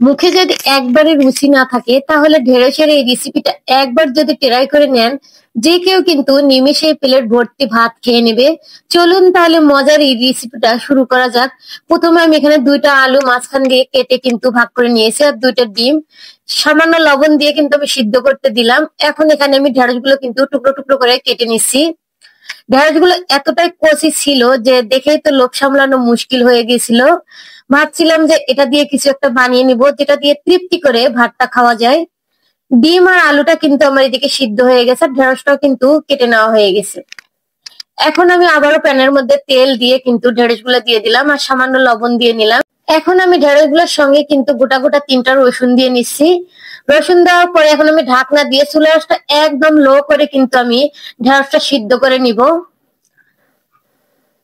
মুখে যদি একবারে রুচি না থাকে তাহলে ঢেঁড়সের এই রেসিপিটা একবার যদি ট্রাই করে নেন, যে কেউ কিন্তু নিমেষে প্লেট ভর্তি ভাত খেয়ে নেবে। চলুন তাহলে মজার এই রেসিপিটা শুরু করা যাক। প্রথমে আমি এখানে দুইটা আলু মাঝখান দিয়ে কেটে কিন্তু ভাগ করে নিয়েছি, আর দুইটা ডিম সামান্য লবণ দিয়ে কিন্তু আমি সিদ্ধ করতে দিলাম। এখন এখানে আমি ঢেঁড়স গুলো কিন্তু টুকরো টুকরো করে কেটে নিচ্ছি। ঢেঁড়স গুলো এতটাই কচি ছিল যে দেখেই তো লোভ সামলানো মুশকিল হয়ে গেছিল। ভাবছিলাম যে এটা দিয়ে কিছু একটা বানিয়ে নিব যেটা দিয়ে তৃপ্তি করে ভাতটা খাওয়া যায়। ডিম আর আলুটা কিন্তু আমার এদিকে সিদ্ধ হয়ে গেছে, ঢেঁড়সটাও কিন্তু কেটে নেওয়া হয়ে গেছে। এখন আমি আবারও প্যানের মধ্যে তেল দিয়ে কিন্তু ঢেঁড়স গুলো দিয়ে দিলাম আর সামান্য লবণ দিয়ে নিলাম। এখন আমি ঢেঁড়স গুলোর সঙ্গে কিন্তু গোটা গোটা 3টা রসুন দিয়ে নিচ্ছি। রসুন দেওয়ার পরে এখন আমি ঢাকনা দিয়ে চুলা আঁচটা একদম লো করে কিন্তু আমি ঢেঁড়সটা সিদ্ধ করে নিব।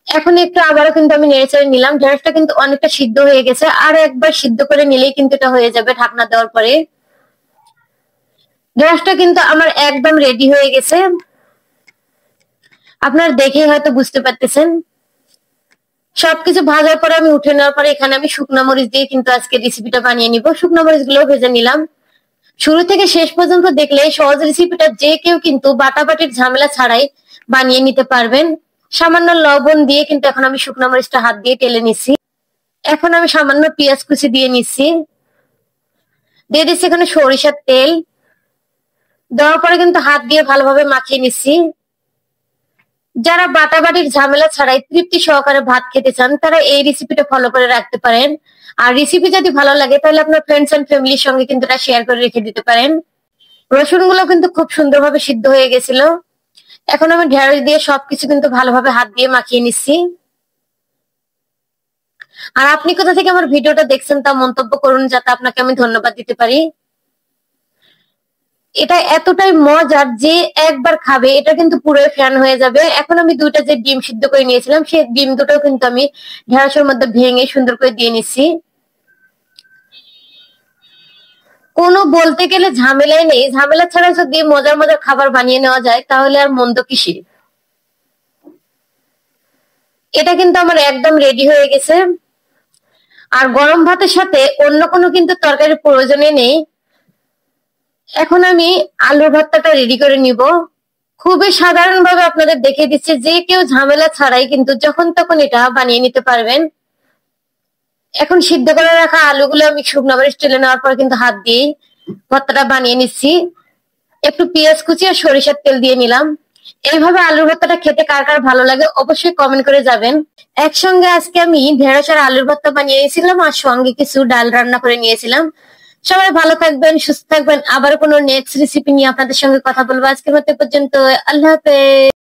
এখন একটু আবারও কিন্তু আমি নেড়েচেড়ে নিলাম। ঢেঁড়সটা কিন্তু অনেকটা সিদ্ধ হয়ে গেছে, আর একবার সিদ্ধ করে নিলেই কিন্তু এটা হয়ে যাবে ঢাকনা দেওয়ার পরে। ঢেঁড়সটা কিন্তু আমার একদম রেডি হয়ে গেছে, আপনারা দেখেই হয়তো বুঝতে পারতেছেন। সবকিছু ভাজার পরে আমি উঠে নেওয়ার পরে এখানে আমি শুকনো মরিচ দিয়ে কিন্তু আজকে রেসিপিটা বানিয়ে নিব। শুকনো মরিচ গুলো ভেজে নিলাম। শুরু থেকে শেষ পর্যন্ত দেখলে সহজ রেসিপিটা যে কেউ কিন্তু বাটাবাটির ঝামেলা ছাড়াই বানিয়ে নিতে পারবেন। সামান্য লবণ দিয়ে কিন্তু এখন আমি শুকনো মরিচটা হাত দিয়ে টেলে নিচ্ছি। এখন আমি সামান্য পেঁয়াজ কুচি দিয়ে নিচ্ছি, দিয়ে দিচ্ছি এখানে সরিষার তেল। দেওয়ার পরে কিন্তু হাত দিয়ে ভালোভাবে মাখিয়ে নিচ্ছি। যারা বাটাবাটির ঝামেলা ছাড়াই তৃপ্তি সহকারে ভাত খেতে চান তারা এই রেসিপিটা ফলো করে রাখতে পারেন। আর রেসিপি যদি ভালো লাগে তাহলে আপনার ফ্রেন্ডস এন্ড ফ্যামিলির সঙ্গে কিন্তু এটা শেয়ার করে রেখে দিতে পারেন। রসুন গুলো কিন্তু খুব সুন্দরভাবে সিদ্ধ হয়ে গেছিল। এখন আমি ঢেঁড়স দিয়ে সবকিছু কিন্তু ভালোভাবে হাত দিয়ে মাখিয়ে নিচ্ছি। আর আপনি কোথা থেকে আমার ভিডিওটা দেখছেন তা মন্তব্য করুন, যাতে আপনাকে আমি ধন্যবাদ দিতে পারি। এটা এতটাই মজার যে একবার খাবে এটা কিন্তু পুরো ফ্যান হয়ে যাবে। এখন আমি দুইটা যে ডিম সিদ্ধ করে নিয়েছিলাম সেই ডিম দুটো কিন্তু আমি ঢেঁড়সের মধ্যে ভেঙে সুন্দর করে দিয়ে নিচ্ছি। কোনো বলতে গেলে ঝামেলাই নেই, ঝামেলা ছাড়া যদি মজার মজার খাবার বানিয়ে নেওয়া যায় তাহলে আর মন্দ কিসের। এটা কিন্তু আমার একদম রেডি হয়ে গেছে। আর গরম ভাতের সাথে অন্য কোনো কিন্তু তরকারির প্রয়োজনে নেই। এখন আমি আলুর ভর্তাটা রেডি করে নিব। খুবই সাধারণ ভাবে আপনাদের দেখিয়ে দিচ্ছি, যে কেউ ঝামেলা ছাড়াই কিন্তু যখন তখন এটা বানিয়ে নিতে পারবেন। এখন সিদ্ধ করে রাখা আলুগুলো আমি শুকনো মরিচ টেলে নেওয়ার পর কিন্তু হাত দিয়ে ভর্তাটা বানিয়ে নিচ্ছি। একটু পেঁয়াজ কুচি আর সরিষার তেল দিয়ে নিলাম। এইভাবে আলুর ভর্তাটা খেতে কার কার ভালো লাগে অবশ্যই কমেন্ট করে যাবেন। একসঙ্গে আজকে আমি ঢেঁড়স আর আলুর ভর্তা বানিয়েছিলাম আর সঙ্গে কিছু ডাল রান্না করে নিয়েছিলাম। সবাই ভালো থাকবেন, সুস্থ থাকবেন। আবার কোনো নেক্সট রেসিপি নিয়ে আপনাদের সঙ্গে কথা বলবো। আজকের মতো পর্যন্ত, আল্লাহ হাফেজ।